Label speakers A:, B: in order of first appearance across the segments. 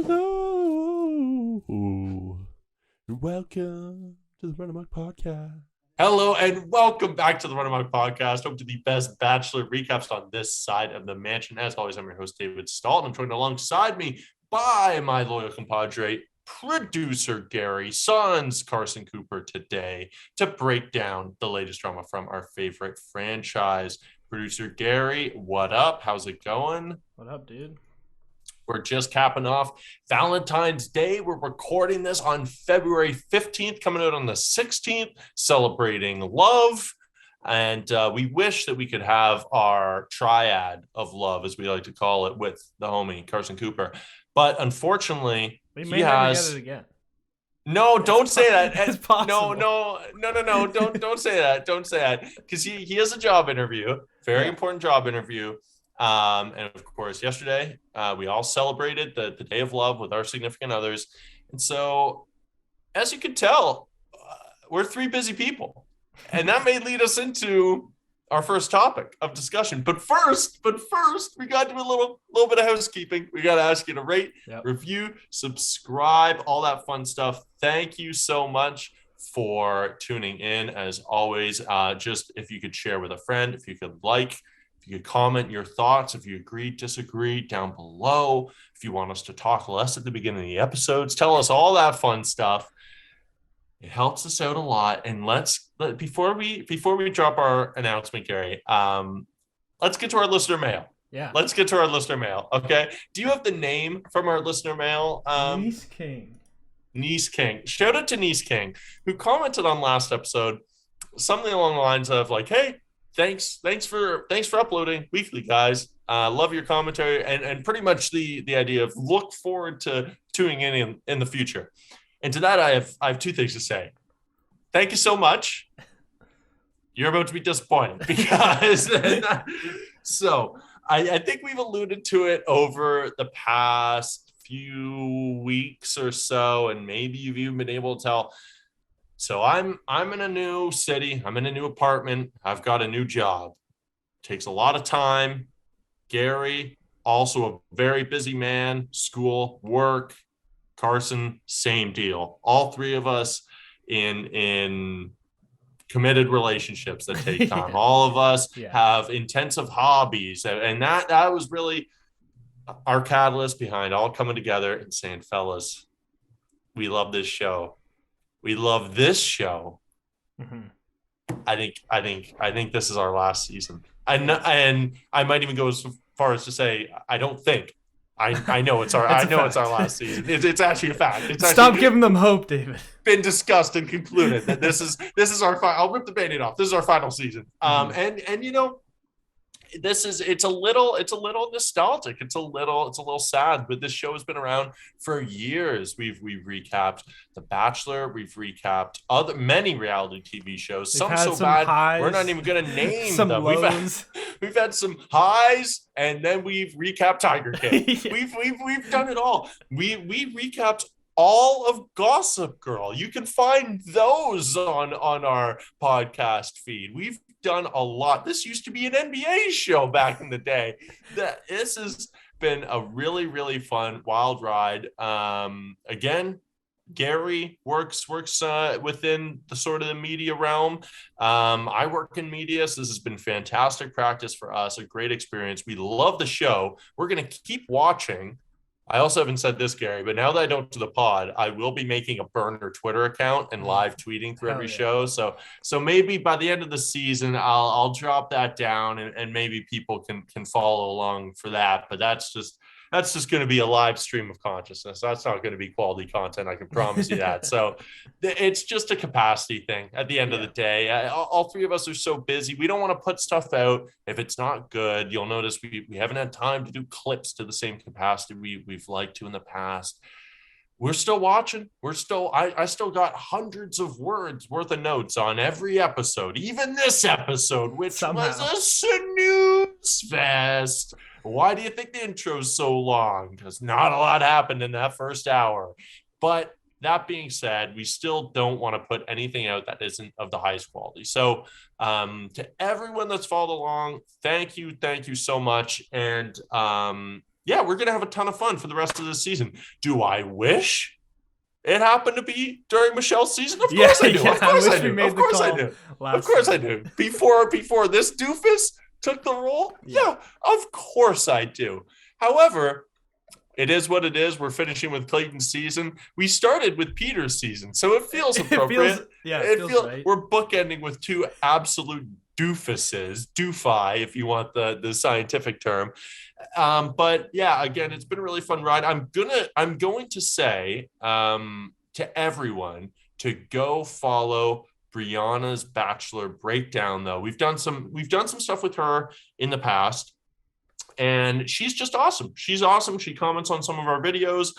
A: Hello. Welcome to the Run Amok Podcast.
B: Hello and welcome back to the Run Amok Podcast, home to the best Bachelor recaps on this side of the mansion. As always, I'm your host, David Stahl, and I'm joined alongside me by my loyal compadre, producer Gary, sons Carson Cooper, today to break down the latest drama from our favorite franchise. Producer Gary, what up? How's it going?
C: What up, dude?
B: We're just capping off Valentine's Day. We're recording this on February 15th, coming out on the 16th, celebrating love. And we wish that we could have our triad of love, as we like to call it, with the homie Carson Cooper. But unfortunately,
C: we may never get it again.
B: No, don't say that.
C: It's possible.
B: No. Don't say that. Don't say that. Because he has a job interview, very important job interview. And of course, yesterday, we all celebrated the Day of Love with our significant others. And so, as you can tell, we're three busy people. And that may lead us into our first topic of discussion. But first, we got to do a little bit of housekeeping. We got to ask you to rate, review, subscribe, all that fun stuff. Thank you so much for tuning in. As always, just if you could share with a friend, if you could if you could comment your thoughts, if you agree, disagree, down below. If you want us to talk less at the beginning of the episodes, tell us all that fun stuff. It helps us out a lot. And before we drop our announcement, Gary, let's get to our listener mail.
C: Yeah.
B: Let's get to our listener mail. Okay. Do you have the name from our listener mail?
C: Niece King.
B: Niece King. Shout out to Niece King, who commented on last episode something along the lines of like, hey, Thanks for uploading weekly, guys. Love your commentary and pretty much the idea of look forward to tuning in the future. And to that, I have two things to say. Thank you so much. You're about to be disappointed because so I think we've alluded to it over the past few weeks or so, and maybe you've even been able to tell. So I'm in a new city. I'm in a new apartment. I've got a new job. Takes a lot of time. Gary, also a very busy man. School, work. Carson, same deal. All three of us in committed relationships that take time. All of us have intensive hobbies. And that was really our catalyst behind all coming together and saying, fellas, we love this show. We love this show. Mm-hmm. I think this is our last season. And I might even go as far as to say I don't think. I know it's our it's our last season. It's actually a fact.
C: Stop giving them hope, David.
B: Been discussed and concluded that this is our final. I'll rip the Band-Aid off. This is our final season. And you know, it's a little nostalgic. It's a little sad, but this show has been around for years. We've recapped The Bachelor. We've recapped many reality TV shows. Some so bad highs, we're not even going to name
C: some
B: them.
C: Lows.
B: We've had some highs, and then we've recapped Tiger King. We've done it all. We recapped all of Gossip Girl. You can find those on our podcast feed. We've done a lot. This used to be an NBA show back in the day. This has been a really, really fun, wild ride. Again, Gary works within the sort of the media realm. I work in media, so this has been fantastic practice for us, a great experience. We love the show. We're going to keep watching. I also haven't said this, Gary, but now that I don't do the pod, I will be making a burner Twitter account and live tweeting through every show. So maybe by the end of the season, I'll drop that down and maybe people can follow along for that. But that's just going to be a live stream of consciousness. That's not going to be quality content. I can promise you that. So it's just a capacity thing at the end of the day. All three of us are so busy. We don't want to put stuff out if it's not good. You'll notice we haven't had time to do clips to the same capacity we've liked to in the past. We're still watching. I still got hundreds of words worth of notes on every episode, even this episode, which was a Snoozefest. Why do you think the intro's so long? Because not a lot happened in that first hour. But that being said, we still don't want to put anything out that isn't of the highest quality. So to everyone that's followed along, thank you so much. And yeah, we're going to have a ton of fun for the rest of the season. Do I wish it happened to be during Michelle's season? Of course I do. Of course I do. Of course I do. Of course I do. Before this doofus took the role? Yeah, of course I do. However, it is what it is. We're finishing with Clayton's season. We started with Peter's season, so it feels appropriate. It feels right. We're bookending with two absolute doofuses, doofi, if you want the scientific term. But yeah, again, it's been a really fun ride. I'm going to say to everyone to go follow Brianna's Bachelor breakdown. Though we've done some stuff with her in the past. And she's just awesome. She's awesome. She comments on some of our videos.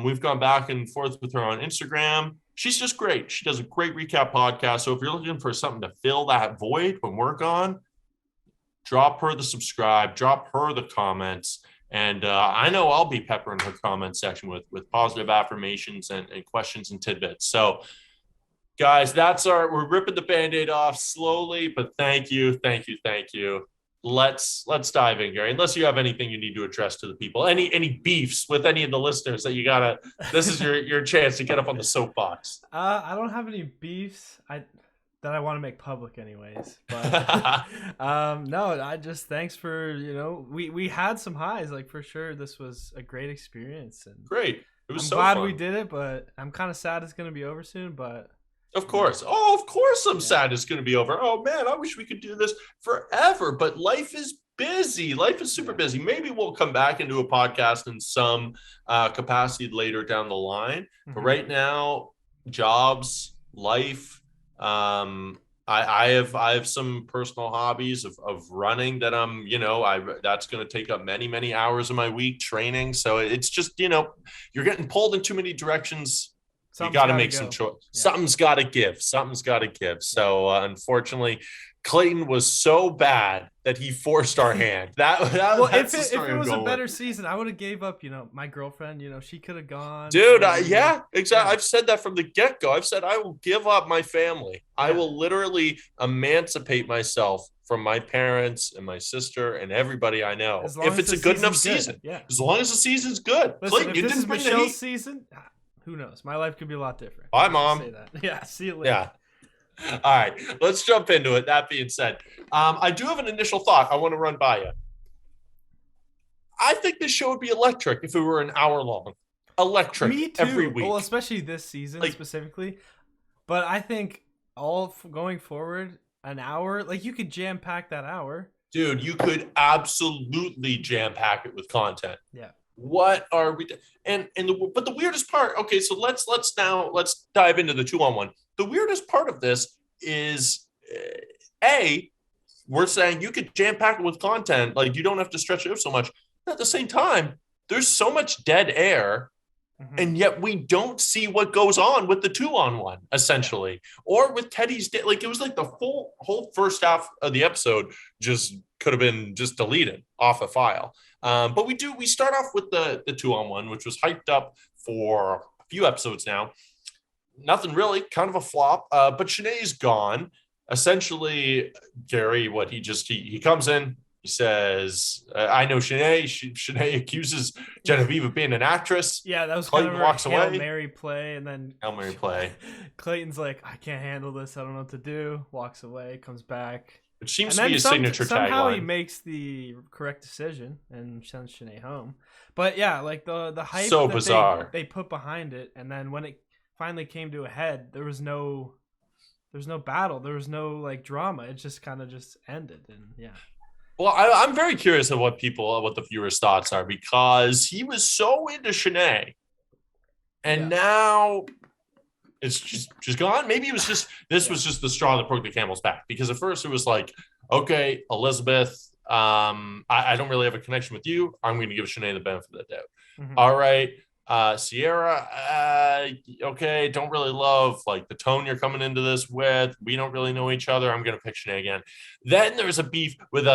B: We've gone back and forth with her on Instagram. She's just great. She does a great recap podcast. So if you're looking for something to fill that void when we're gone, drop her the subscribe, drop her the comments. And I know I'll be peppering her comment section with positive affirmations and questions and tidbits. So guys, we're ripping the Band-Aid off slowly, but thank you. Let's dive in, Gary. Unless you have anything you need to address to the people, any beefs with any of the listeners that you gotta. This is your chance to get up on the soapbox.
C: I don't have any beefs that I want to make public, anyways. But no, I just thanks for we had some highs, like for sure. This was a great experience and
B: great. It was.
C: I'm
B: so
C: glad
B: fun.
C: We did it, but I'm kind of sad it's gonna be over soon. But
B: of course. Oh, of course I'm sad it's going to be over. Oh, man, I wish we could do this forever. But life is busy. Life is super busy. Maybe we'll come back and do a podcast in some capacity later down the line. Mm-hmm. But right now, jobs, life. I have some personal hobbies of running that that's going to take up many, many hours of my week training. So it's just, you're getting pulled in too many directions. You got to make some choice. Yeah. Something's got to give. So unfortunately, Clayton was so bad that he forced our hand. If it was a better season, I would have gave up. My girlfriend. She could have gone. Dude, yeah, exactly. Yeah. I've said that from the get-go. I've said I will give up my family. Yeah. I will literally emancipate myself from my parents and my sister and everybody I know. If it's a good enough season. Yeah. As long as the season's good.
C: Listen, Clayton, you didn't bring Michelle's season. Who knows? My life could be a lot different.
B: Bye, Mom.
C: Say that. Yeah, see you later.
B: Yeah. All right, let's jump into it. That being said, I do have an initial thought I want to run by you. I think this show would be electric if it were an hour long. Electric.
C: Me too.
B: Every week.
C: Well, especially this season specifically. But I think going forward, an hour, you could jam pack that hour.
B: Dude, you could absolutely jam pack it with content.
C: Yeah.
B: What are we but the weirdest part, okay, so let's dive into the 2-on-1. The weirdest part of this is we're saying you could jam pack it with content, you don't have to stretch it out so much. At the same time, there's so much dead air, and yet we don't see what goes on with the 2-on-1 essentially, or with Teddy's it was like the whole first half of the episode just could have been just deleted off a file. But we start off with the 2-on-1, which was hyped up for a few episodes now. Nothing really, kind of a flop. But Shanae's gone. Essentially, Gary, he comes in, he says, I know Shanae. Shanae accuses Genevieve of being an actress.
C: Yeah, that was
B: Clayton
C: kind of
B: walks away.
C: Hail Mary play, and then
B: Hail Mary play.
C: Clayton's like, I can't handle this. I don't know what to do. Walks away, comes back.
B: It seems to be a signature tagline.
C: Somehow he makes the correct decision and sends Shanae home. But yeah, the hype
B: so
C: that
B: bizarre.
C: They put behind it, and then when it finally came to a head, there was no battle, there was no drama. It just kind of just ended, and yeah.
B: Well, I'm very curious of what the viewers' thoughts are, because he was so into Shanae, and now it's just gone. Maybe it was just was just the straw that broke the camel's back, because at first it was like, okay, Elizabeth, I don't really have a connection with you. I'm going to give Shanae the benefit of the doubt. Mm-hmm. All right. Sierra, okay, don't really love the tone you're coming into this with. We don't really know each other. I'm gonna pick Shanae again. Then there's a beef with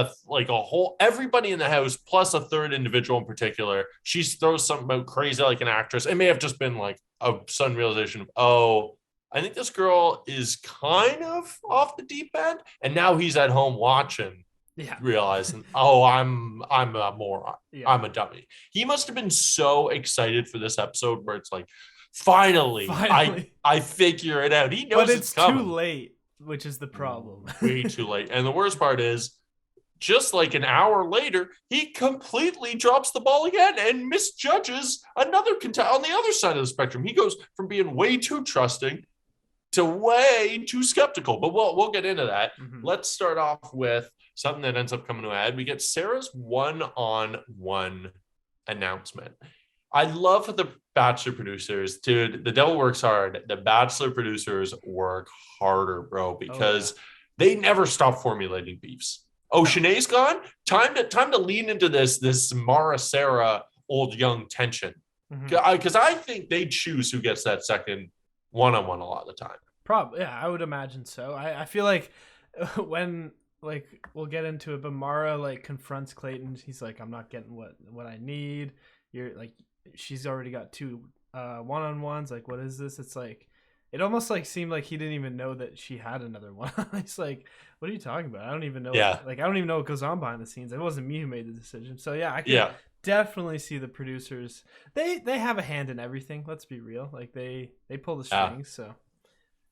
B: everybody in the house plus a third individual in particular. She throws something about crazy like an actress. It may have just been a sudden realization of, I think this girl is kind of off the deep end, and now he's at home watching realizing, oh, I'm a moron.
C: Yeah.
B: I'm a dummy. He must have been so excited for this episode where it's like, finally. I figure it out. He knows
C: but it's
B: coming.
C: too late, which is the problem.
B: Way too late. And the worst part is, just like an hour later, he completely drops the ball again and misjudges another contestant on the other side of the spectrum. He goes from being way too trusting to way too skeptical. But we'll get into that.
C: Mm-hmm.
B: Let's start off with something that ends up coming to a head. We get Sarah's one-on-one announcement. I love the Bachelor producers, dude. The devil works hard. The Bachelor producers work harder, bro, because they never stop formulating beefs. Oh, Shanae's gone. Time to lean into this Mara Sarah old young tension, because I think they choose who gets that second one-on-one a lot of the time.
C: Probably, yeah, I would imagine so. I feel like when, like, we'll get into it, but Mara like confronts Clayton. He's like, I'm not getting what I need. You're like, she's already got 2 one-on-ones. Like, what is this? It's like, it almost like seemed like he didn't even know that she had another one. He's like, what are you talking about? I don't even know.
B: Yeah.
C: Like, I don't even know what goes on behind the scenes. It wasn't me who made the decision. So yeah, I can definitely see the producers. They have a hand in everything. Let's be real. Like they pull the strings. So,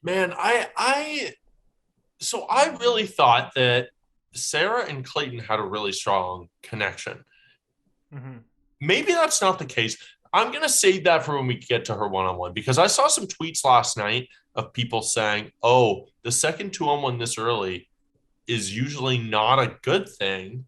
B: man, I really thought that Sarah and Clayton had a really strong connection. Maybe that's not the case. I'm going to save that for when we get to her one-on-one, because I saw some tweets last night of people saying, oh, the second 2-on-1 this early is usually not a good thing.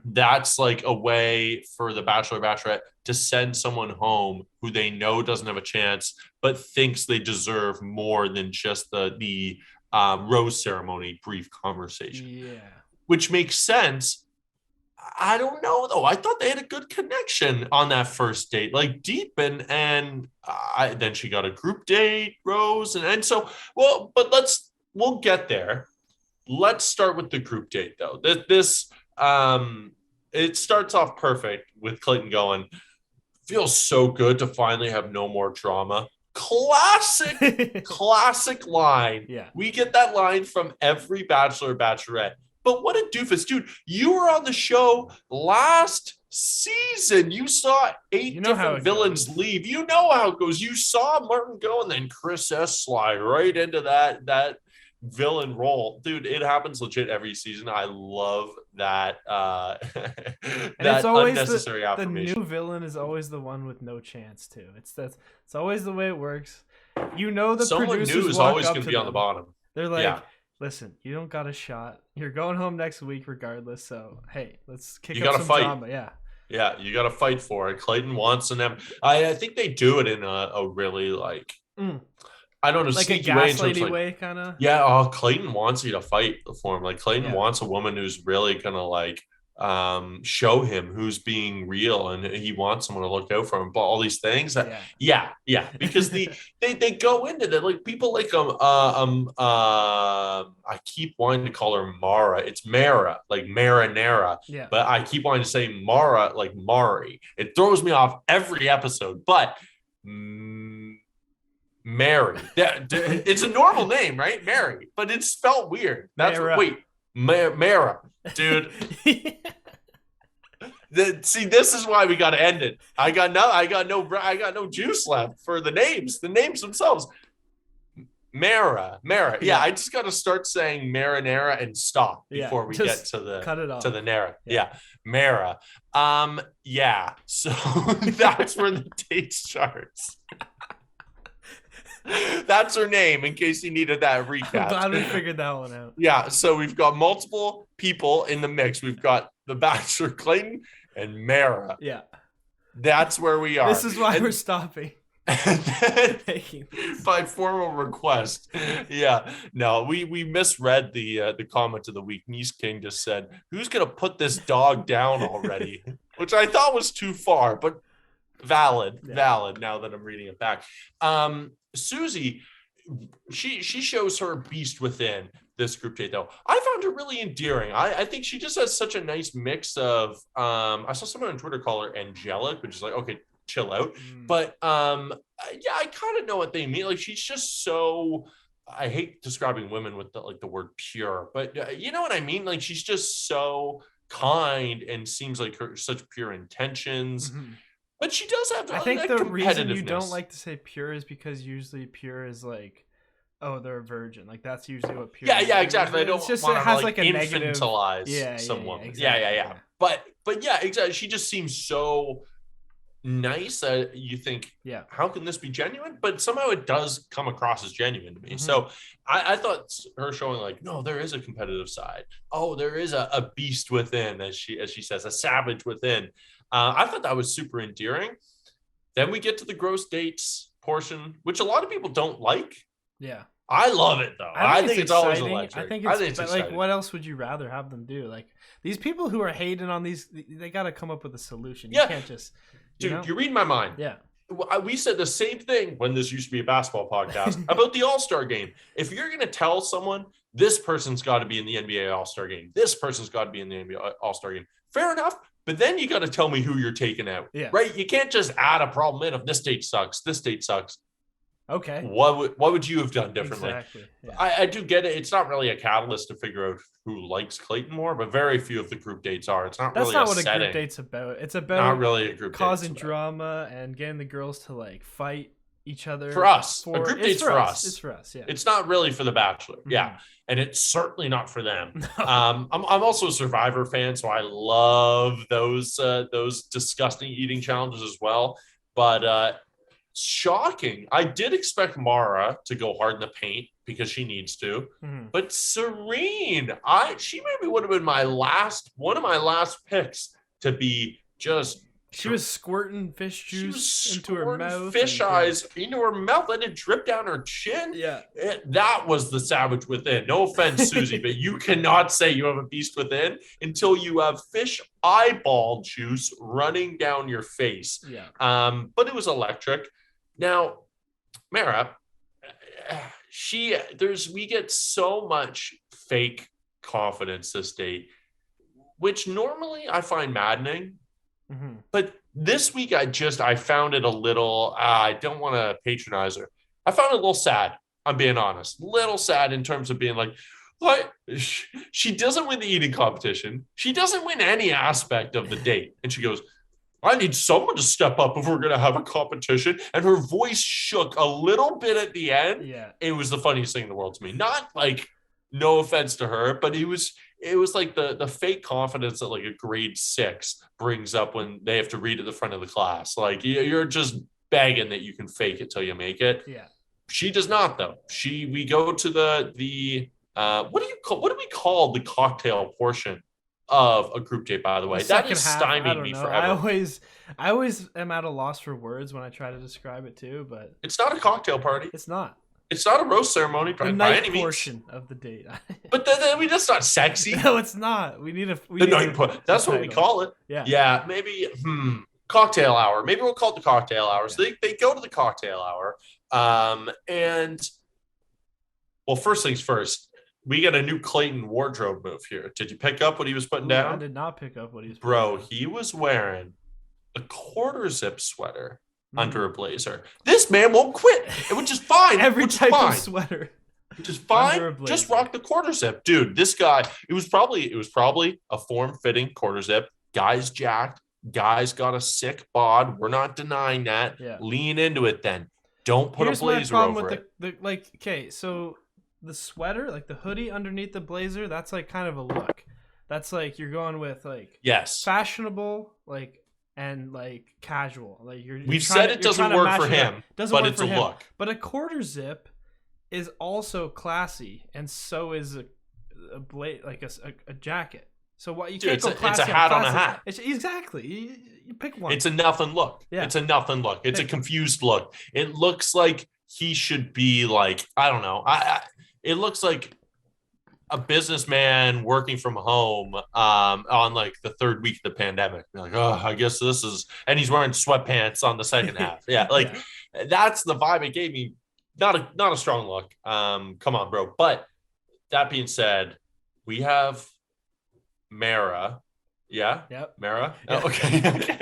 B: That's like a way for the Bachelor or Bachelorette to send someone home who they know doesn't have a chance, but thinks they deserve more than just the rose ceremony brief conversation.
C: Yeah.
B: Which makes sense. I don't know, though. I thought they had a good connection on that first date, like deep, and then she got a group date, Rose, and so, well, but we'll get there. Let's start with the group date, though. This it starts off perfect with Clayton going, feels so good to finally have no more drama. Classic line.
C: Yeah.
B: We get that line from every Bachelor or Bachelorette. But what a doofus, dude. You were on the show last season. You saw 8 different villains leave. You know how it goes. You saw Martin go, and then Chris S. slide right into that villain role. Dude, it happens legit every season. I love that
C: and
B: that
C: it's always
B: unnecessary affirmation.
C: The new villain is always the one with no chance too. It's always the way it works. You know, the
B: someone
C: producers
B: new is
C: walk
B: always
C: up
B: going to
C: to
B: be on
C: them.
B: the bottom.
C: They're like, listen, you don't got a shot. You're going home next week regardless. So, hey, let's kick up some drama. Yeah.
B: Yeah, you got to fight for it. Clayton wants an I think they do it in a really, like, I don't know,
C: like a gaslighty way, kind of.
B: Yeah, Clayton wants you to fight for him. Like, Clayton wants a woman who's really going to, like, show him who's being real, and he wants someone to look out for him, but all these things because they go into that, like, people like I keep wanting to call her Mara. It's Mara, like marinara, but I keep wanting to say Mara, like Mari. It throws me off every episode, but Mary, it's a normal name, right? Mary, but it's spelled weird. That's Mara, dude. See, this is why we got to end it. I got no juice left for the names themselves. Mara. Yeah, I just got to start saying marinara and stop before we get to the Nara. Yeah, Mara. So that's where the date starts. That's her name, in case you needed that recap.
C: I'm glad we figured that one out.
B: Yeah, so we've got multiple people in the mix. We've got the Bachelor, Clayton, and Mara.
C: Yeah.
B: That's where we are.
C: This is why we're stopping.
B: By formal request. Yeah. No, we misread the comment of the week. Niece King just said, who's going to put this dog down already? Which I thought was too far, but valid now that I'm reading it back. Susie, she shows her beast within this group date, though. I found her really endearing. I think she just has such a nice mix of I saw someone on Twitter call her angelic, which is like, okay, chill out. But I kind of know what they mean. Like, she's just so I hate describing women with the word pure, but you know what I mean? Like, she's just so kind and seems like such pure intentions.
C: Mm-hmm.
B: But she does have
C: I think the reason you don't
B: competitiveness.
C: like to say pure is because usually pure is like, oh, they're a virgin. Like that's usually what pure.
B: Yeah, exactly. I don't
C: It's just
B: want
C: it
B: to
C: has like a negative.
B: infantilize some woman.
C: Exactly,
B: Yeah. But yeah, exactly. She just seems so nice that you think,
C: yeah,
B: how can this be genuine? But somehow it does come across as genuine to me.
C: Mm-hmm.
B: So I thought her showing like, no, there is a competitive side. Oh, there is a beast within, as she says, a savage within. I thought that was super endearing. Then we get to the gross dates portion, which a lot of people don't like.
C: Yeah.
B: I love it though. I think it's always electric.
C: I think it's like, what else would you rather have them do? Like these people who are hating on these, they got to come up with a solution. You can't just,
B: dude, you read my mind.
C: Yeah.
B: We said the same thing when this used to be a basketball podcast about the All-Star game. If you're going to tell someone this person's got to be in the NBA All-Star game, this person's got to be in the NBA All-Star game, fair enough. But then you got to tell me who you're taking out, right? You can't just add a problem in of this date sucks, this date sucks.
C: Okay.
B: What would you have done differently?
C: Exactly. Yeah.
B: I do get it. It's not really a catalyst to figure out who likes Clayton more, but very few of the group dates are. It's not
C: That's
B: really
C: not
B: a
C: what
B: setting.
C: A group date's about. It's about
B: not really a group
C: causing drama and getting the girls to like fight each other.
B: For us. A group date's for us.
C: It's for us, yeah.
B: It's not really for the Bachelor.
C: Mm-hmm.
B: Yeah. And it's certainly not for them. No. I'm also a Survivor fan, so I love those disgusting eating challenges as well. But shocking. I did expect Mara to go hard in the paint because she needs to. Mm-hmm. But Serene, she maybe would have been one of my last picks to be just.
C: She was squirting fish juice into her mouth.
B: Fish eyes into her mouth. Let it drip down her chin.
C: Yeah.
B: That was the savage within. No offense, Susie, but you cannot say you have a beast within until you have fish eyeball juice running down your face.
C: Yeah.
B: But it was electric. Now, Mara, we get so much fake confidence this date, which normally I find maddening. Mm-hmm. But this week I found it a little, I don't want to patronize her. I found it a little sad. I'm being honest, little sad in terms of being like, what? She doesn't win the eating competition. She doesn't win any aspect of the date. And she goes, I need someone to step up if we're going to have a competition. And her voice shook a little bit at the end.
C: Yeah.
B: It was the funniest thing in the world to me. Not like, no offense to her, but it was like the fake confidence that like a grade 6 brings up when they have to read at the front of the class. Like you're just begging that you can fake it till you make it.
C: Yeah.
B: She does not though. We go to the what do we call the cocktail portion of a group date, by the way? That is stymied me forever.
C: I always am at a loss for words when I try to describe it too, but
B: it's not a cocktail party.
C: It's not.
B: It's not a roast ceremony by any means.
C: Portion of the date.
B: But that's not sexy.
C: No, it's not. We need
B: that's what we call it.
C: Yeah.
B: Yeah. Maybe cocktail hour. Maybe we'll call it the cocktail hour. So they go to the cocktail hour. And well, first things first, we get a new Clayton wardrobe move here. Did you pick up what he was putting down?
C: I did not pick up what he was
B: putting down. Bro, he was wearing a quarter zip sweater under a blazer. This man won't quit, which is fine.
C: Every type of sweater,
B: which is fine. Just rock the quarter zip, dude. This guy, it was probably a form-fitting quarter zip. Guy's jacked. Guy's got a sick bod. We're not denying that.
C: Yeah.
B: Lean into it, then. Don't put a blazer over it.
C: Okay, so the sweater, like the hoodie underneath the blazer, that's like kind of a look. That's like you're going with like fashionable, like. And like casual, like we've
B: said it doesn't work for him, but it's a look.
C: But a quarter zip is also classy, and so is a jacket. So what you can't go classy.
B: It's a hat on a hat.
C: Exactly. You pick one.
B: It's a nothing look.
C: Yeah.
B: It's a nothing look. It's a confused look. It looks like he should be like, I don't know. It looks like a businessman working from home on like the third week of the pandemic. Like, oh, I guess this is, and he's wearing sweatpants on the second half. Yeah, like that's the vibe it gave me. Not a strong look. Come on, bro. But that being said, we have Mara. Yeah.
C: Yep.
B: Mara.
C: Yeah.
B: Oh, okay.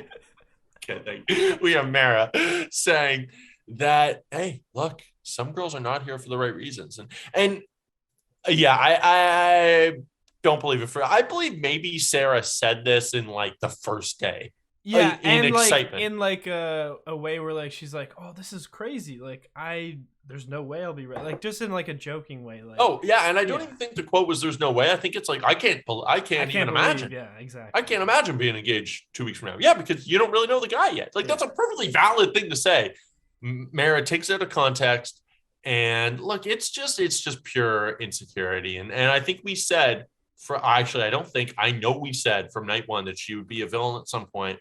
B: Thank you. We have Mara saying that, hey, look, some girls are not here for the right reasons. And yeah, I don't believe it. I believe maybe Sarah said this in like the first day.
C: Yeah,
B: in
C: and
B: excitement.
C: like in like a way where like she's like, "Oh, this is crazy. Like there's no way I'll be ready." Like just in like a joking way. Like,
B: oh yeah, and I don't even think the quote was "There's no way." I think it's like I can't even imagine.
C: Yeah, exactly.
B: I can't imagine being engaged 2 weeks from now. Yeah, because you don't really know the guy yet. Like that's a perfectly valid thing to say. Mara takes it out of context, and look, it's just pure insecurity. And I think we said I know we said from night one that she would be a villain at some point.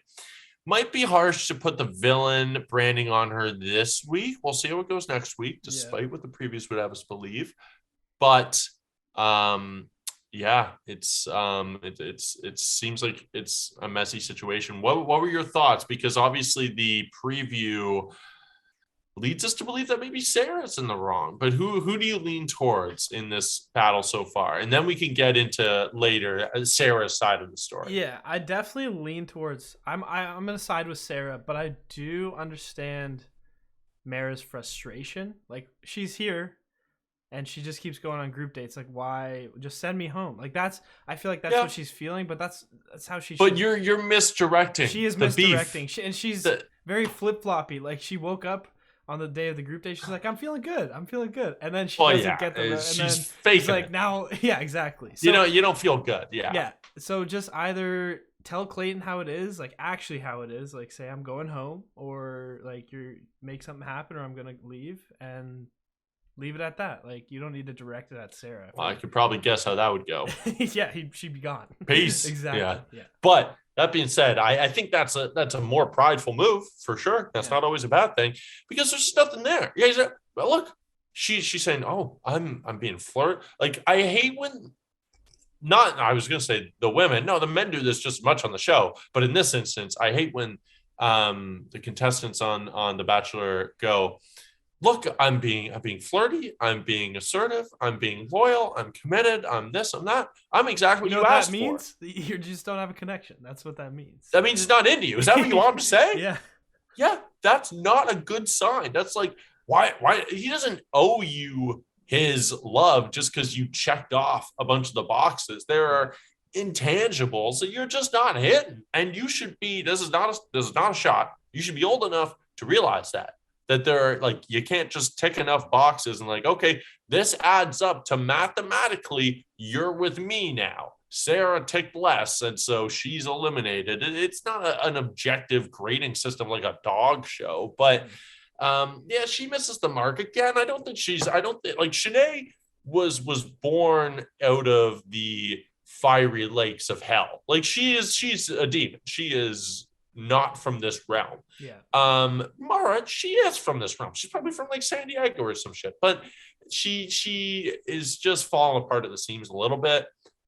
B: Might be harsh to put the villain branding on her this week. We'll see how it goes next week, despite what the previews would have us believe. But it seems like it's a messy situation. What were your thoughts? Because obviously the preview leads us to believe that maybe Sarah's in the wrong, but who do you lean towards in this battle so far? And then we can get into later Sarah's side of the story.
C: Yeah, I definitely lean towards. I'm gonna side with Sarah, but I do understand Mara's frustration. Like she's here, and she just keeps going on group dates. Like, why? Just send me home. Like I feel like that's what she's feeling, but that's how she.
B: But you're misdirecting.
C: She is misdirecting, she's very flip floppy. Like she woke up on the day of the group day, she's like, I'm feeling good, and then she doesn't get the
B: she's faking
C: she's like, now, yeah, exactly.
B: So, you don't feel good.
C: Yeah, so just either tell Clayton how it is, like actually how it is, like say I'm going home, or like you make something happen, or I'm gonna leave, and leave it at that. Like you don't need to direct it at Sarah.
B: Well, I could probably guess how that would go.
C: Yeah, she'd be gone.
B: Peace.
C: Exactly.
B: Yeah. But that being said, I think that's a more prideful move for sure. That's not always a bad thing because there's nothing there. Yeah, well, look, she's saying, "Oh, I'm being flirted." Like I hate when I was gonna say the women. No, the men do this just as much on the show, but in this instance, I hate when the contestants on The Bachelor go, "Look, I'm being flirty. I'm being assertive. I'm being loyal. I'm committed. I'm this. I'm that. I'm exactly what you asked for."
C: Means? You just don't have a connection. That's what that means.
B: That means it's not into you. Is that what you want him to say?
C: Yeah.
B: Yeah, that's not a good sign. That's like why he doesn't owe you his love just because you checked off a bunch of the boxes. There are intangibles that you're just not hitting, and you should be. This is not a shot. You should be old enough to realize that there are like you can't just tick enough boxes and like, okay, this adds up to mathematically you're with me now. Sarah ticked less, and so she's eliminated. It's not an objective grading system like a dog show, but she misses the mark again. I don't think like Shanae was born out of the fiery lakes of hell. Like she's a demon. She is not from this realm.
C: Yeah.
B: Mara, she is from this realm. She's probably from like San Diego or some shit, but she is just falling apart at the seams a little bit.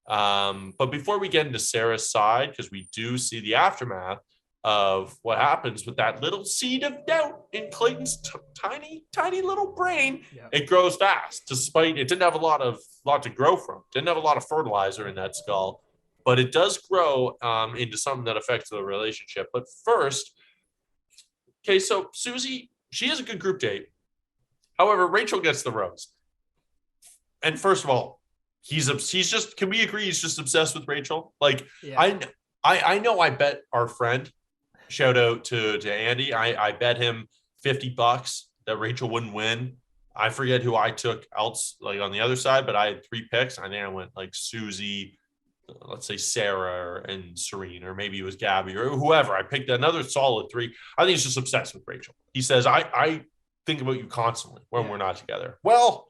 B: But before we get into Sarah's side, because we do see the aftermath of what happens with that little seed of doubt in Clayton's tiny little brain, it grows fast. Despite it didn't have a lot to grow from, didn't have a lot of fertilizer in that skull. But it does grow into something that affects the relationship. But first, okay, so Susie, she is a good group date. However, Rachel gets the rose. And first of all, he's just, can we agree he's just obsessed with Rachel? Like, I know I bet our friend, shout out to Andy, I bet him $50 that Rachel wouldn't win. I forget who I took else, like on the other side, but I had 3 picks. I think I went like Susie, let's say Sarah and Serene, or maybe it was Gabby or whoever. I picked another solid 3. I think he's just obsessed with Rachel. He says, I think about you constantly when we're not together. Well,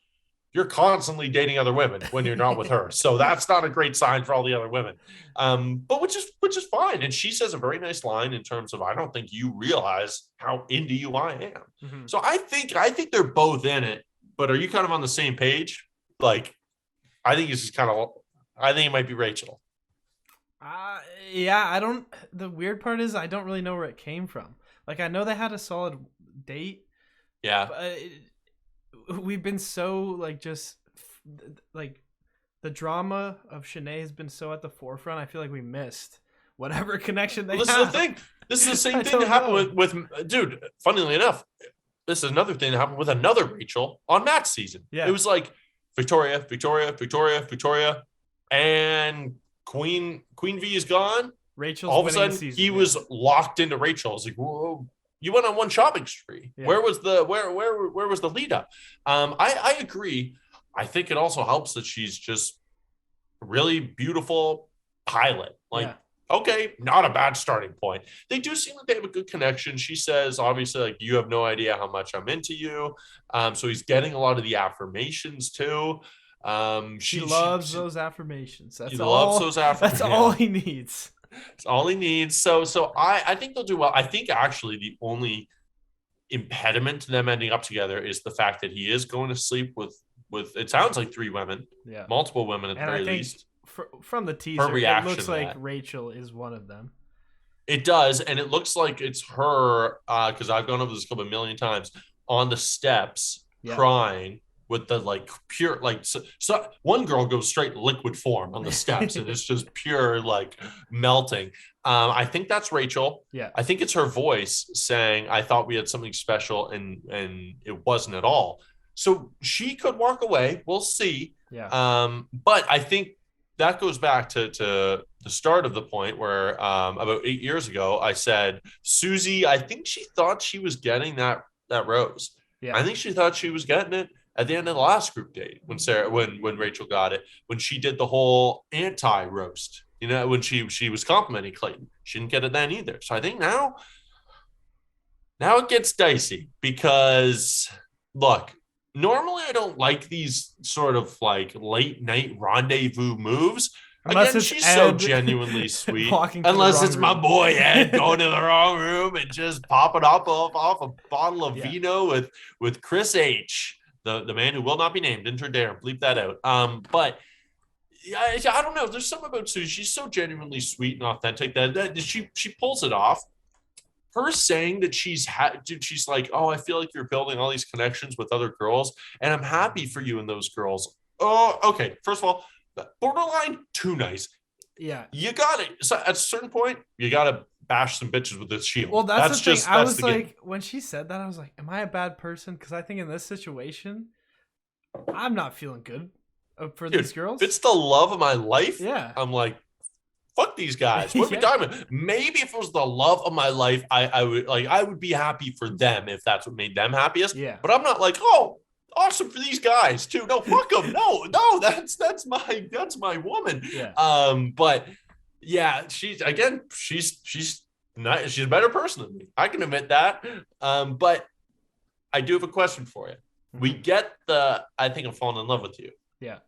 B: you're constantly dating other women when you're not with her. So that's not a great sign for all the other women. But which is fine. And she says a very nice line in terms of, I don't think you realize how into you I am. Mm-hmm. So I think they're both in it, but are you kind of on the same page? Like, I think it might be Rachel.
C: The weird part is I don't really know where it came from. Like, I know they had a solid date.
B: Yeah.
C: But we've been so, like, just, like, the drama of Shanae has been so at the forefront. I feel like we missed whatever connection they have.
B: This is the thing. This is the same thing that happened with dude, funnily enough, this is another thing that happened with another Rachel on Matt's season.
C: Yeah.
B: It was like Victoria, and Queen V is gone.
C: Rachel's
B: all of a
C: winning the
B: sudden
C: season,
B: he was locked into Rachel. I was like, whoa, you went on one shopping spree.
C: Yeah.
B: Where was the where was the lead up? I agree. I think it also helps that she's just a really beautiful pilot. Like, okay, not a bad starting point. They do seem like they have a good connection. She says, obviously, like, you have no idea how much I'm into you. So he's getting a lot of the affirmations too.
C: She loves those affirmations.
B: He loves those affirmations.
C: That's all he needs.
B: It's all he needs. So I think they'll do well. I think actually the only impediment to them ending up together is the fact that he is going to sleep with it sounds like 3 women, multiple women at the very least.
C: From the teaser, it looks like Rachel is one of them.
B: It does, and it looks like it's her, because I've gone over this couple of million times, on the steps crying with the like pure, like, so one girl goes straight liquid form on the steps and it's just pure like melting. I think that's Rachel.
C: Yeah.
B: I think it's her voice saying, I thought we had something special, and it wasn't at all. So she could walk away. We'll see.
C: Yeah.
B: But I think that goes back to the start of the point where about 8 years ago, I said, Susie, I think she thought she was getting that rose.
C: Yeah.
B: I think she thought she was getting it at the end of the last group date when Rachel got it, when she did the whole anti-roast, when she was complimenting Clayton. She didn't get it then either. So I think now it gets dicey because, look, normally I don't like these sort of like late night rendezvous moves.
C: Unless
B: Again, she's so genuinely sweet. Unless it's my boy Ed going to the wrong room and just popping up off a bottle of vino with Chris H, the man who will not be named. Enter dare, bleep that out. But I don't know. There's something about Susie. She's so genuinely sweet and authentic that she pulls it off. Her saying that she's like, oh, I feel like you're building all these connections with other girls, and I'm happy for you and those girls. Oh, okay. First of all, borderline too nice.
C: Yeah.
B: You got it. So at a certain point, you got to bash some bitches with this shield.
C: Well, that's the thing. I was like, when she said that, I was like, am I a bad person? Because I think in this situation, I'm not feeling good for these girls.
B: If it's the love of my life,
C: I'm
B: like, fuck these guys. What are we talking about? Maybe if it was the love of my life, I would be happy for them if that's what made them happiest.
C: Yeah.
B: But I'm not like, oh, awesome for these guys too. No, fuck them. No, that's my woman.
C: Yeah.
B: But yeah, she's not, she's a better person than me. I can admit that. But I do have a question for you. Mm-hmm. We get I think I'm falling in love with you.
C: Yeah.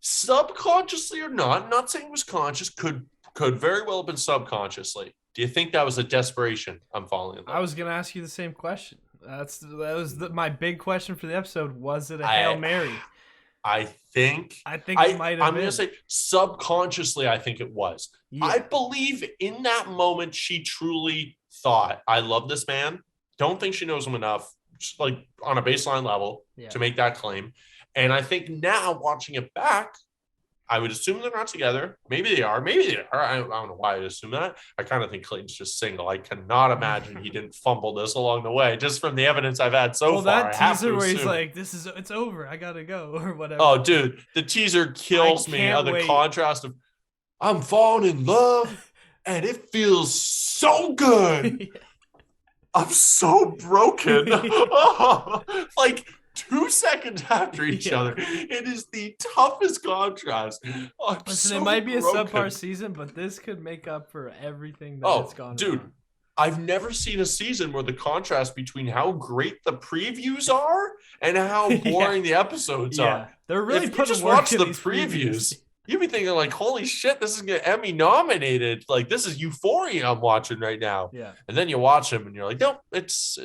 B: Subconsciously or not, I'm not saying it was conscious, could very well have been subconsciously. Do you think that was a desperation? I'm falling in love.
C: I was gonna ask you the same question. That was my big question for the episode. Was it a Hail Mary?
B: I think
C: it might have been.
B: I'm gonna say subconsciously, I think it was. Yeah. I believe in that moment she truly thought, I love this man. Don't think she knows him enough, just like on a baseline level, to make that claim. And I think now, watching it back, I would assume they're not together. Maybe they are. I don't know why I assume that. I kind of think Clayton's just single. I cannot imagine he didn't fumble this along the way, just from the evidence I've had so far.
C: Well, that teaser where he's like, it's over. I got to go, or whatever.
B: Oh, dude, the teaser kills me. The contrast of, I'm falling in love, and it feels so good. I'm so broken. Like, 2 seconds after each other. It is the toughest contrast.
C: Listen, it might be a subpar season, but this could make up for everything that it's gone.
B: Dude, wrong. I've never seen a season where the contrast between how great the previews are and how boring the episodes are.
C: They're really
B: if you just watch the previews, you'd be thinking like, holy shit, this is gonna Emmy nominated. Like, this is Euphoria I'm watching right now.
C: Yeah.
B: And then you watch them and you're like, nope, it's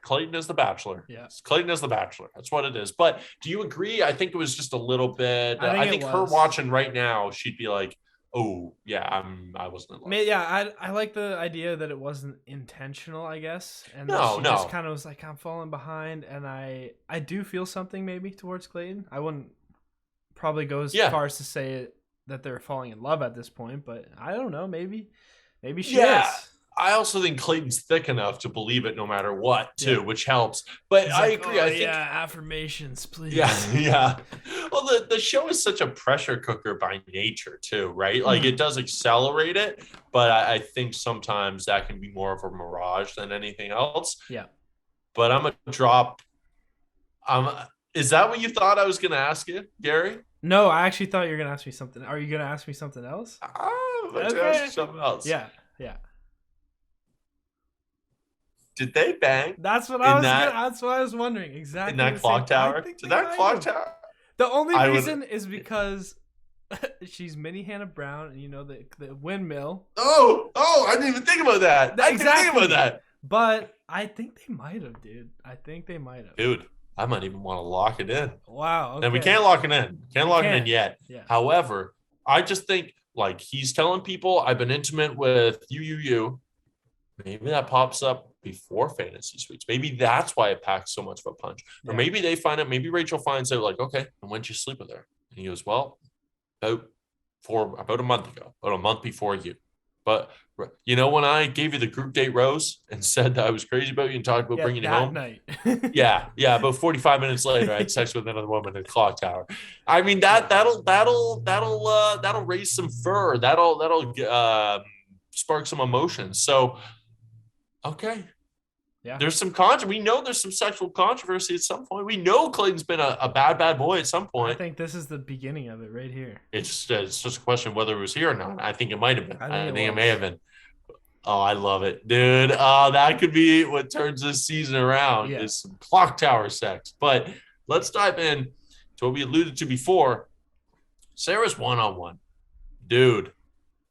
B: Clayton is the Bachelor.
C: Yeah.
B: Clayton is the Bachelor. That's what it is. But do you agree? I think it was just a little bit. I think her watching right now, she'd be like, oh, yeah, I wasn't in love.
C: Yeah, I like the idea that it wasn't intentional, I guess. And she just kind of was like, I'm falling behind. And I do feel something maybe towards Clayton. I wouldn't probably go as far as to say that they're falling in love at this point, but I don't know. Maybe she is.
B: I also think Clayton's thick enough to believe it no matter what, too,
C: Yeah.
B: which helps. But
C: He's
B: I
C: like,
B: agree.
C: "Oh,
B: I think,
C: yeah, affirmations, please."
B: yeah. Well, the show is such a pressure cooker by nature, too, right? Like, it does accelerate it, but I think sometimes that can be more of a mirage than anything else.
C: Yeah.
B: But I'm going to drop. Is that what you thought I was going to ask you, Gary?
C: No, I actually thought you were gonna ask me something. Are you gonna ask me something else?
B: Okay. Something else.
C: Yeah.
B: Did they bang?
C: That's what that's what I was wondering. Exactly.
B: In that clock tower? Did that clock tower?
C: The only reason is because she's mini Hannah Brown, and the windmill.
B: Oh! I didn't even think about that. I didn't think about that.
C: But I think they might have, dude. I think they might have.
B: Dude, I might even want to lock it in.
C: Wow. Okay.
B: And we can't lock it in. Can't lock it in yet.
C: Yeah.
B: However, I just think like he's telling people I've been intimate with you. Maybe that pops up before fantasy suites. Maybe that's why it packs so much of a punch.
C: Yeah.
B: Or maybe they find out, maybe Rachel finds out like, okay, and when'd you sleep with her? And he goes, well, about a month ago, about a month before you. But when I gave you the group date rose and said that I was crazy about you and talked about bringing you home
C: night.
B: yeah. About 45 minutes later, I had sex with another woman in the clock tower. I mean that'll raise some fur. That'll spark some emotions. So, okay.
C: Yeah.
B: There's some we know there's some sexual controversy at some point. We know Clayton's been a bad boy at some point.
C: I think this is the beginning of it right here.
B: It's just a question of whether it was here or not. I think it might have been. I think it may have been. Oh, I love it, dude. That could be what turns this season around is some clock tower sex. But let's dive in to what we alluded to before. Sarah's one-on-one. Dude,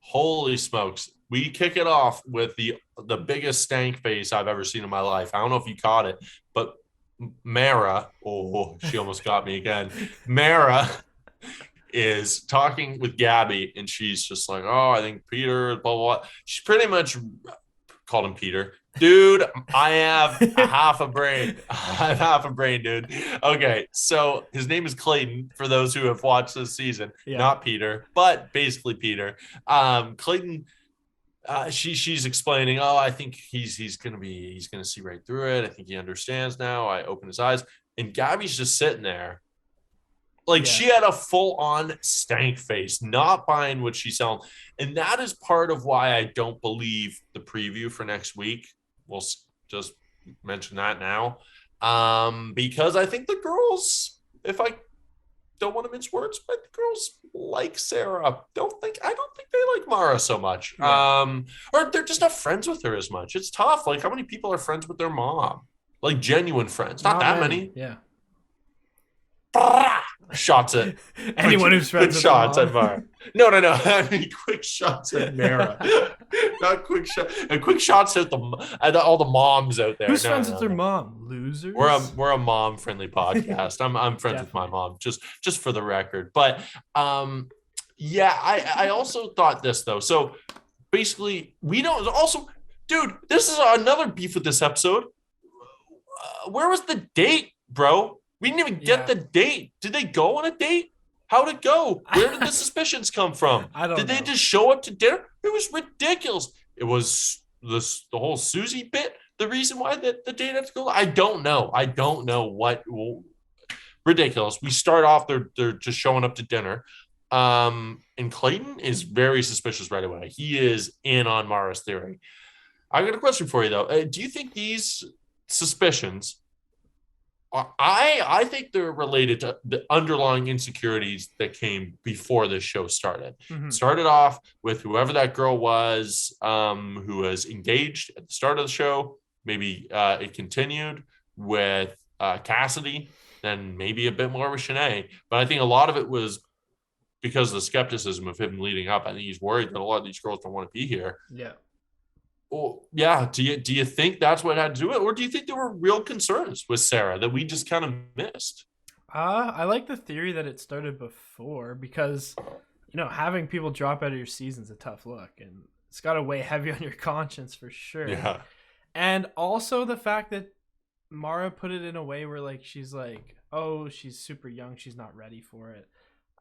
B: holy smokes. We kick it off with the biggest stank face I've ever seen in my life. I don't know if you caught it, but Mara, she almost got me again. Mara is talking with Gabby, and she's just like, oh, I think Peter, blah, blah, blah. She's pretty much called him Peter. Dude, I have half a brain. I have half a brain, dude. Okay, so his name is Clayton, for those who have watched this season. Yeah. Not Peter, but basically Peter. Clayton, she's explaining, oh, I think he's gonna see right through it. I think he understands now. I open his eyes. And Gabby's just sitting there. Like, she had a full-on stank face, not buying what she's selling. And that is part of why I don't believe the preview for next week. We'll just mention that now. Because I think the girls, if I don't want to mince words, but the girls like Sarah. I don't think they like Mara so much. Yeah. Or they're just not friends with her as much. It's tough. Like, how many people are friends with their mom? Like, genuine friends. Not that many.
C: Yeah.
B: Shots at
C: anyone who's friends with
B: shots at Mara. No. I mean, quick shots at Mara. Not quick shots. And quick shots at all the moms out there.
C: Who's friends with their mom? Losers.
B: We're a mom friendly podcast. I'm friends with my mom. Just for the record. But I also thought this though. So basically, we don't. Also, dude, this is another beef with this episode. Where was the date, bro? We didn't even get the date. Did they go on a date? How'd it go? Where did the suspicions come from?
C: I don't know.
B: Did they just show up to dinner? It was ridiculous. It was the whole Susie bit. The reason why the date had to go. I don't know. What. Ridiculous. We start off. They're just showing up to dinner. And Clayton is very suspicious right away. He is in on Mara's theory. I got a question for you though. Do you think these suspicions? I think they're related to the underlying insecurities that came before this show started. Mm-hmm. It started off with whoever that girl was who was engaged at the start of the show. Maybe it continued with Cassidy, then maybe a bit more with Shanae. But I think a lot of it was because of the skepticism of him leading up. I think he's worried that a lot of these girls don't want to be here.
C: Yeah.
B: Well, yeah. Do you think that's what had to do it, or do you think there were real concerns with Sarah that we just kind of missed?
C: I like the theory that it started before because, having people drop out of your season's a tough look, and it's got to weigh heavy on your conscience for sure.
B: Yeah.
C: And also the fact that Mara put it in a way where like she's like, oh, she's super young, she's not ready for it.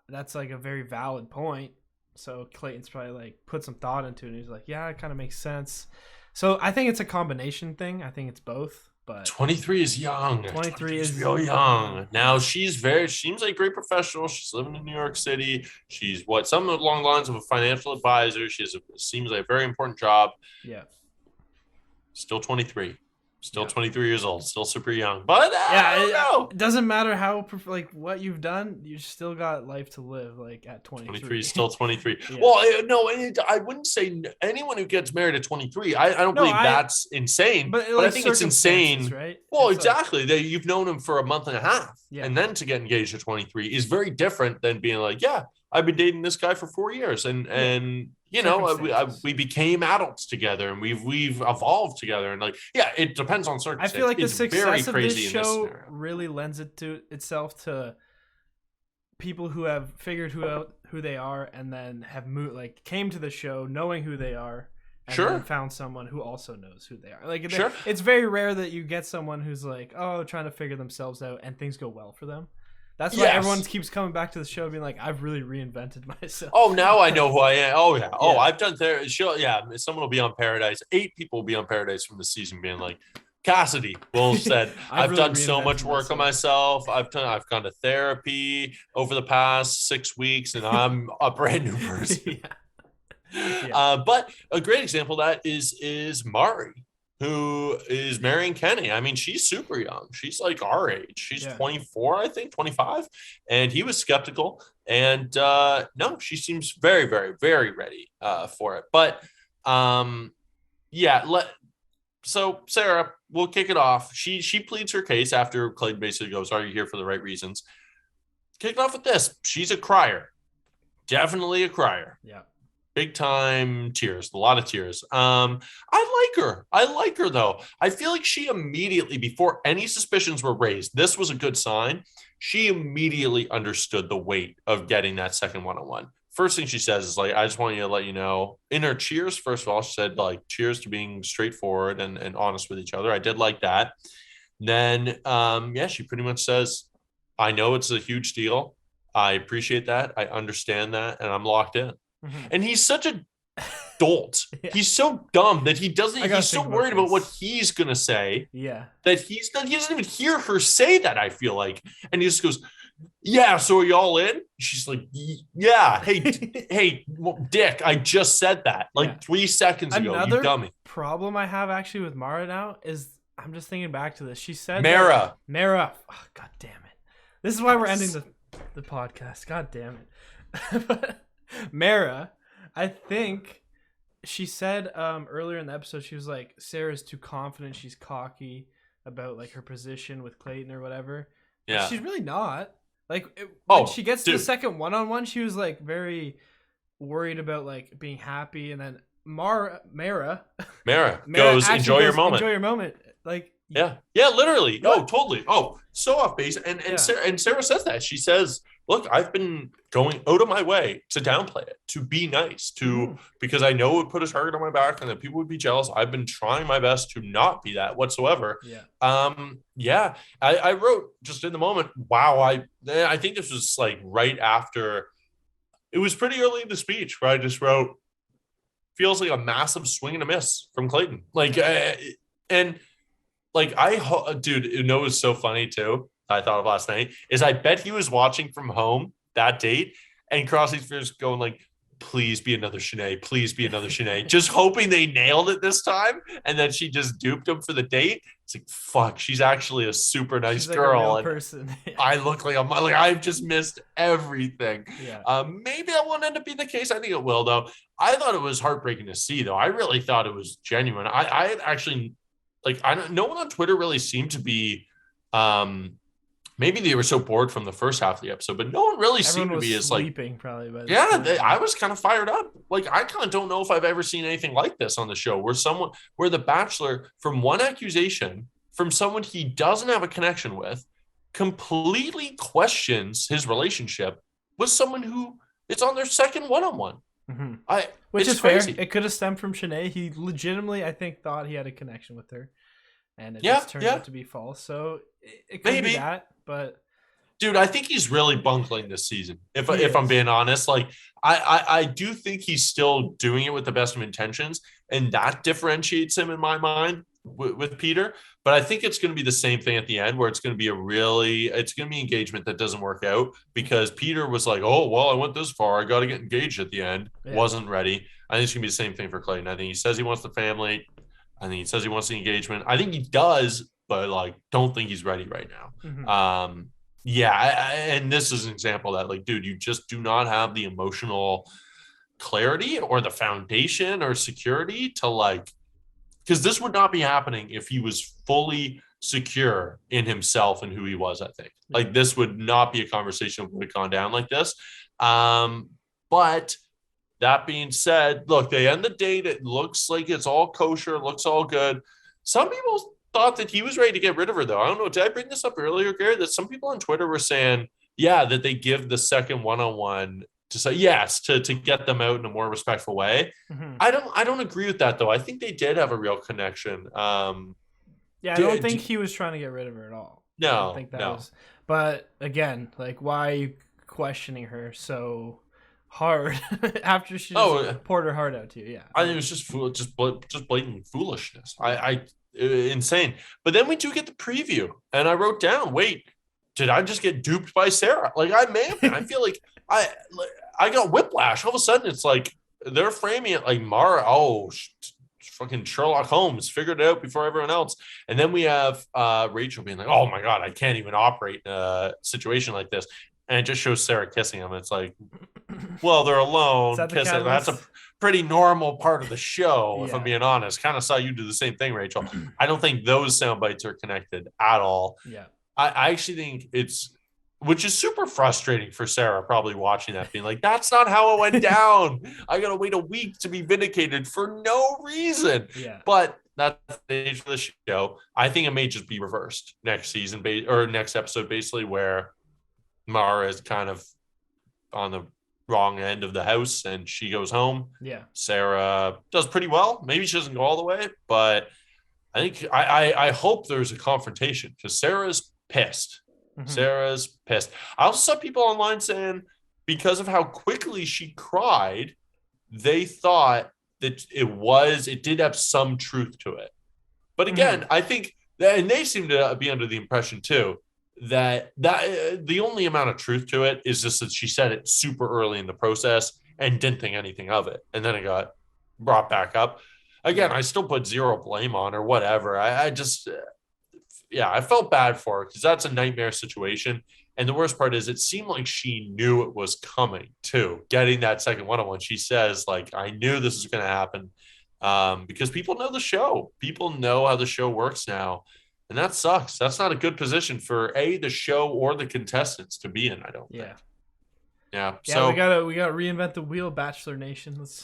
C: That's like a very valid point. So Clayton's probably like put some thought into it, and he's like, yeah, it kind of makes sense. So I think it's a combination thing. I think it's both. But
B: 23 is young.
C: 23 is
B: real young. Now seems like a great professional. She's living in New York City. She's some along the lines of a financial advisor. Seems like a very important job.
C: Yeah.
B: Still 23. Still 23 years old. Still super young. But I don't know.
C: It doesn't matter how what you've done. You still got life to live. Like at 23.
B: 23 is still 23.
C: Yeah.
B: Well, no, I wouldn't say anyone who gets married at 23. I don't believe that's insane. But I think it's insane.
C: Right?
B: Well, it's exactly. That you've known him for a month and a half.
C: Yeah.
B: And then to get engaged at 23 is very different than being like, yeah, I've been dating this guy for 4 years. And you know, we became adults together and we've evolved together. And like, yeah, it depends on circumstances.
C: I feel like the
B: it's
C: success of this show
B: this
C: really lends itself to people who have figured who they are and then have came to the show knowing who they are and then found someone who also knows who they are. Like, it's very rare that you get someone who's like, trying to figure themselves out and things go well for them. That's why everyone keeps coming back to the show being like, I've really reinvented myself.
B: Oh, now I know who I am. Oh, yeah. Oh, I've done therapy. Someone will be on Paradise. 8 people will be on Paradise from the season being like, Cassidy will said, I've really done so much work on myself. I've gone to therapy over the past 6 weeks and I'm a brand new person. But a great example of that is Mari, who is marrying Kenny. I mean, she's super young. She's like our age. She's 24, I think, 25. And he was skeptical. And no, she seems very, very, very ready for it. But so Sarah, we'll kick it off. She pleads her case after Clayton basically goes, are you here for the right reasons? Kick it off with this. She's a crier. Definitely a crier.
C: Yeah.
B: Big time tears, a lot of tears. I like her though. I feel like she immediately, before any suspicions were raised, this was a good sign. She immediately understood the weight of getting that second one-on-one. First thing she says is like, I just want you to let you know, in her cheers, first of all, she said like, cheers to being straightforward and honest with each other. I did like that. Then, she pretty much says, I know it's a huge deal. I appreciate that. I understand that. And I'm locked in. Mm-hmm. And he's such a dolt. He's so dumb that he's so worried about what he's going to say.
C: Yeah.
B: That he doesn't even hear her say that, I feel like. And he just goes, yeah, so are you all in? She's like, yeah. Hey, Dick, I just said that 3 seconds ago, you dummy.
C: Problem I have actually with Mara now is I'm just thinking back to this. She said
B: Mara.
C: Oh, God damn it. This is why we're ending the podcast. God damn it. Mara, I think she said earlier in the episode, she was like, Sarah's too confident. She's cocky about like her position with Clayton or whatever. Yeah. But she's really not. Like, when she gets to the second one-on-one, she was like very worried about like being happy. And then Mara
B: goes, enjoy your moment.
C: Enjoy your moment. Like,
B: yeah, literally. What? Oh, totally. Oh, so off base. And Sarah says that. She says, look, I've been going out of my way to downplay it, to be nice, because I know it would put a target on my back and that people would be jealous. I've been trying my best to not be that whatsoever.
C: Yeah.
B: I wrote just in the moment, wow, I think this was like right after, it was pretty early in the speech where I just wrote, feels like a massive swing and a miss from Clayton. Like, and like, dude, you know, it was so funny too. I thought of last night is I bet he was watching from home that date and crossing his fingers going like, please be another Shanae, please be another Shanae, just hoping they nailed it this time. And then she just duped him for the date. It's like, fuck, she's actually a super nice girl.
C: A real person.
B: I look like I've just missed everything.
C: Yeah.
B: Maybe that won't end up being the case. I think it will though. I thought it was heartbreaking to see though. I really thought it was genuine. I actually no one on Twitter really seemed to be, maybe they were so bored from the first half of the episode, but no one really seemed to be as
C: sleeping, probably. But
B: I was kind of fired up. Like, I kind of don't know if I've ever seen anything like this on the show where the Bachelor, from one accusation from someone he doesn't have a connection with, completely questions his relationship with someone who is on their second one-on-one.
C: Mm-hmm. Which is crazy. Fair. It could have stemmed from Shanae. He legitimately, I think, thought he had a connection with her, and it just turned out to be false. So it could be that, but
B: Dude, I think he's really bunkling this season. If
C: He
B: I'm
C: is.
B: being honest, like I do think he's still doing it with the best of intentions, and that differentiates him in my mind with Peter. But I think it's going to be the same thing at the end, where it's going to be engagement that doesn't work out because Peter was like, oh well, I went this far, I got to get engaged at the end,
C: Yeah.
B: wasn't ready. I think it's going to be the same thing for Clayton. I think he says he wants the family. I think he says he wants the engagement. I think he does, but like, don't think he's ready right now.
C: Mm-hmm.
B: Yeah, and this is an example of that, like, dude, you just do not have the emotional clarity or the foundation or security to like, because this would not be happening if he was fully secure in himself and who he was. I think like this would not be a conversation that would have gone down like this. But that being said, look, they end the date. It looks like it's all kosher, looks all good. Some people thought that he was ready to get rid of her, though. I don't know. Did I bring this up earlier, Gary? That some people on Twitter were saying, yeah, that they give the second one-on-one to say yes to get them out in a more respectful way.
C: Mm-hmm.
B: I don't agree with that, though. I think they did have a real connection.
C: I don't think he was trying to get rid of her at all.
B: No,
C: I don't think that was. But again, like, why are you questioning her so hard after she poured her heart out to you? Yeah,
B: I think it was just blatant foolishness. I insane. But then we do get the preview, and I wrote down, wait, did I just get duped by Sarah? Like I may have been. I feel like I got whiplash. All of a sudden, it's like they're framing it like Mara. Oh, fucking Sherlock Holmes figured it out before everyone else. And then we have Rachel being like, oh my God, I can't even operate in a situation like this. And it just shows Sarah kissing him. It's like, well, they're alone. Kissing. That's a pretty normal part of the show, if I'm being honest. Kind of saw you do the same thing, Rachel. I don't think those sound bites are connected at all.
C: Yeah.
B: I actually think which is super frustrating for Sarah, probably watching that, being like, that's not how it went down. I got to wait a week to be vindicated for no reason.
C: Yeah.
B: But that's the stage of the show. I think it may just be reversed next season or next episode, basically, where Mara is kind of on the wrong end of the house and she goes home.
C: Yeah.
B: Sarah does pretty well. Maybe she doesn't go all the way, but I think I hope there's a confrontation because Sarah's pissed. Mm-hmm. Sarah's pissed. I also saw people online saying because of how quickly she cried, they thought that it did have some truth to it. But again, I think that, and they seem to be under the impression too, that the only amount of truth to it is just that she said it super early in the process and didn't think anything of it. And then it got brought back up. Again, I still put zero blame on her, whatever. I just, I felt bad for her because that's a nightmare situation. And the worst part is it seemed like she knew it was coming too. Getting that second one-on-one, she says, like, I knew this was going to happen because people know the show. People know how the show works now. And that sucks. That's not a good position for the show or the contestants to be in, I don't think. Yeah. So
C: we gotta reinvent the wheel, Bachelor Nation. Let's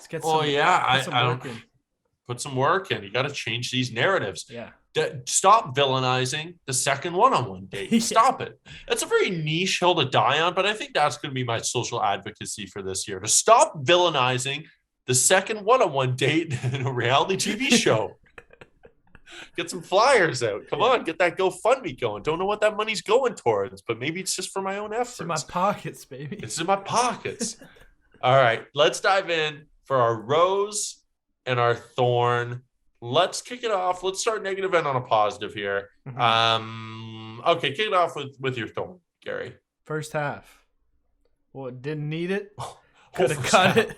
C: get some.
B: I put some work in. You got to change these narratives.
C: Yeah.
B: Stop villainizing the second one-on-one date. Stop it. That's a very niche hill to die on, but I think that's going to be my social advocacy for this year, to stop villainizing the second one-on-one date in a reality TV show. Get some flyers out. Come on, get that GoFundMe going. Don't know what that money's going towards, but maybe it's just for my own efforts.
C: It's in my pockets, baby.
B: It's in my pockets. All right, let's dive in for our rose and our thorn. Let's kick it off. Let's start negative and on a positive here. Okay, kick it off with your thorn, Gary.
C: First half. Well, didn't need it. Could have cut it.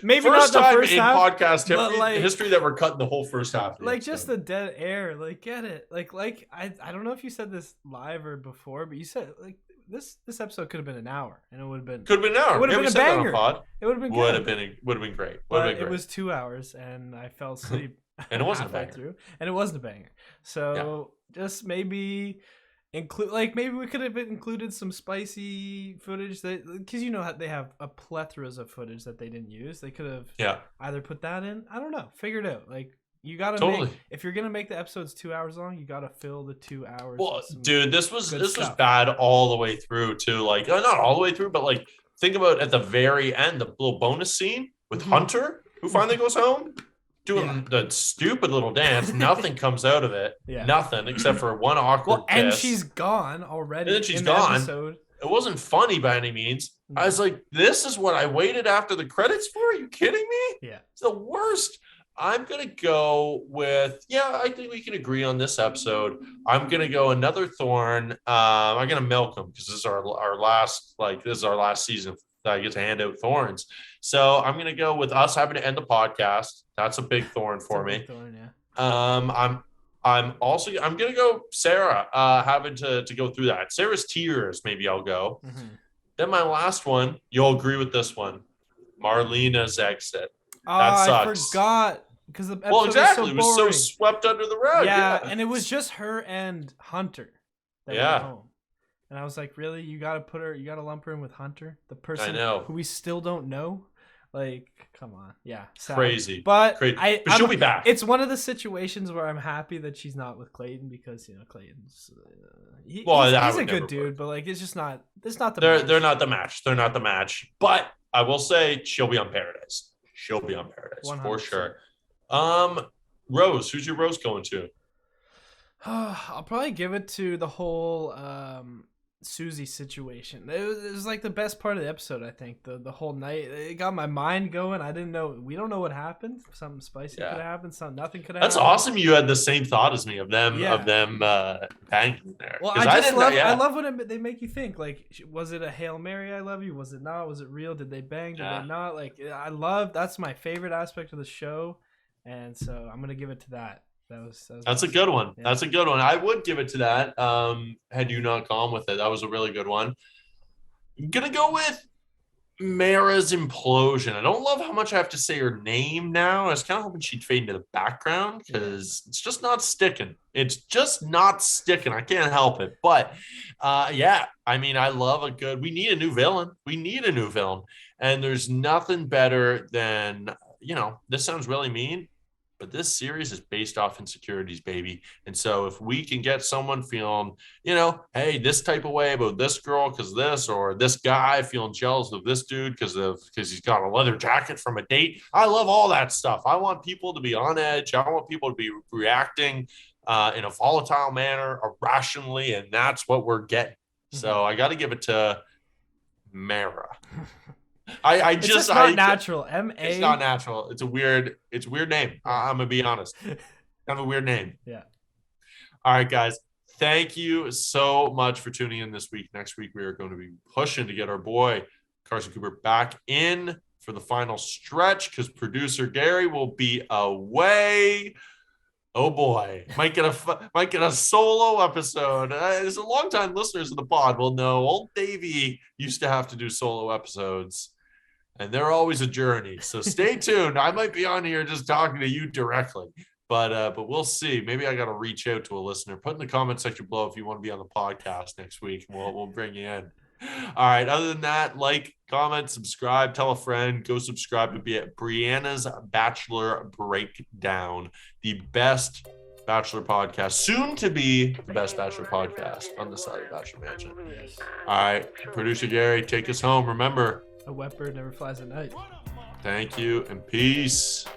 B: Maybe first not the first half in podcast history that we're cutting the whole first half.
C: Like just the dead air. Like get it. Like I don't know if you said this live or before, but you said like this episode could have been an hour, and it would have been
B: an hour.
C: It would have been a banger. It would have been
B: good. Would have been great.
C: It was 2 hours, and I fell asleep.
B: And it wasn't a banger.
C: And it wasn't a banger. So just maybe. Maybe we could have included some spicy footage because they have a plethora of footage that they didn't use. They could have either put that in. I don't know. Figure it out. Like you gotta if you're gonna make the episodes 2 hours long, you gotta fill the 2 hours.
B: Well, dude, this was bad all the way through too. Like not all the way through, but like think about at the very end, the little bonus scene with Hunter who finally goes home. doing the stupid little dance. Nothing comes out of it.
C: Yeah.
B: Nothing except for one awkward kiss.
C: And she's gone already.
B: And then she's
C: in
B: gone.
C: The episode.
B: It wasn't funny by any means.
C: No.
B: I was like, this is what I waited after the credits for? Are you kidding me?
C: Yeah.
B: It's the worst. I'm going to go with, I think we can agree on this episode. I'm going to go another thorn. I'm going to milk them because this is our last, this is our last season that I get to hand out thorns. So I'm going to go with us having to end the podcast. That's a big thorn for me.
C: Thorn, yeah.
B: I'm going to go Sarah, having to go through that. Sarah's tears, maybe I'll go.
C: Mm-hmm.
B: Then my last one, you'll agree with this one. Marlena's exit.
C: Oh,
B: that sucks.
C: I forgot because the episode
B: exactly.
C: was so boring.
B: It was so swept under the rug.
C: Yeah, and it was just her and Hunter that went home. And I was like, really? You gotta lump her in with Hunter, the person who we still don't know? Like, come on. Yeah. Sad.
B: Crazy.
C: But
B: but she'll be back.
C: It's one of the situations where I'm happy that she's not with Clayton because, Clayton's he's a good dude, but like it's not the match.
B: They're not the match. They're not the match. But I will say she'll be on Paradise. She'll be on Paradise 100%. For sure. Rose, who's your Rose going to?
C: I'll probably give it to the whole Susie situation. It was like the best part of the episode, I think. The whole night, it got my mind going. We don't know what happened. Something spicy could have happened. Nothing could have happened.
B: That's awesome. You had the same thought as me of them banging there.
C: Well, I love when they make you think. Like, was it a Hail Mary? I love you. Was it not? Was it real? Did they bang? Did they not? Like, that's my favorite aspect of the show, and so I'm gonna give it to that. That's
B: a good one. Yeah. That's a good one. I would give it to that. Had you not gone with it, that was a really good one. I'm gonna go with Mara's implosion. I don't love how much I have to say her name now. I was kind of hoping she'd fade into the background because it's just not sticking. I can't help it. But I mean, I love a good. We need a new villain. And there's nothing better than This sounds really mean. But this series is based off insecurities, baby. And so if we can get someone feeling, hey, this type of way about this girl because this, or this guy feeling jealous of this dude because he's got a leather jacket from a date. I love all that stuff. I want people to be on edge. I want people to be reacting in a volatile manner, irrationally, and that's what we're getting. So I got to give it to Mara. It's just not
C: natural. M-A.
B: It's not natural. It's a weird name. I'm gonna be honest. I have a weird name.
C: Yeah.
B: All right, guys. Thank you so much for tuning in this week. Next week we are going to be pushing to get our boy Carson Cooper back in for the final stretch because producer Gary will be away. Oh boy, might get a solo episode. As a longtime listeners of the pod will know, old Davey used to have to do solo episodes. And they're always a journey. So stay tuned. I might be on here just talking to you directly. But we'll see. Maybe I got to reach out to a listener. Put in the comment section below if you want to be on the podcast next week. We'll bring you in. All right. Other than that, like, comment, subscribe, tell a friend. Go subscribe to be at Brianna's Bachelor Breakdown, the best Bachelor podcast, soon to be the best Bachelor podcast on the side of Bachelor Nation. All right. Producer Gary, take us home. Remember,
C: a wet bird never flies at night.
B: Thank you and peace.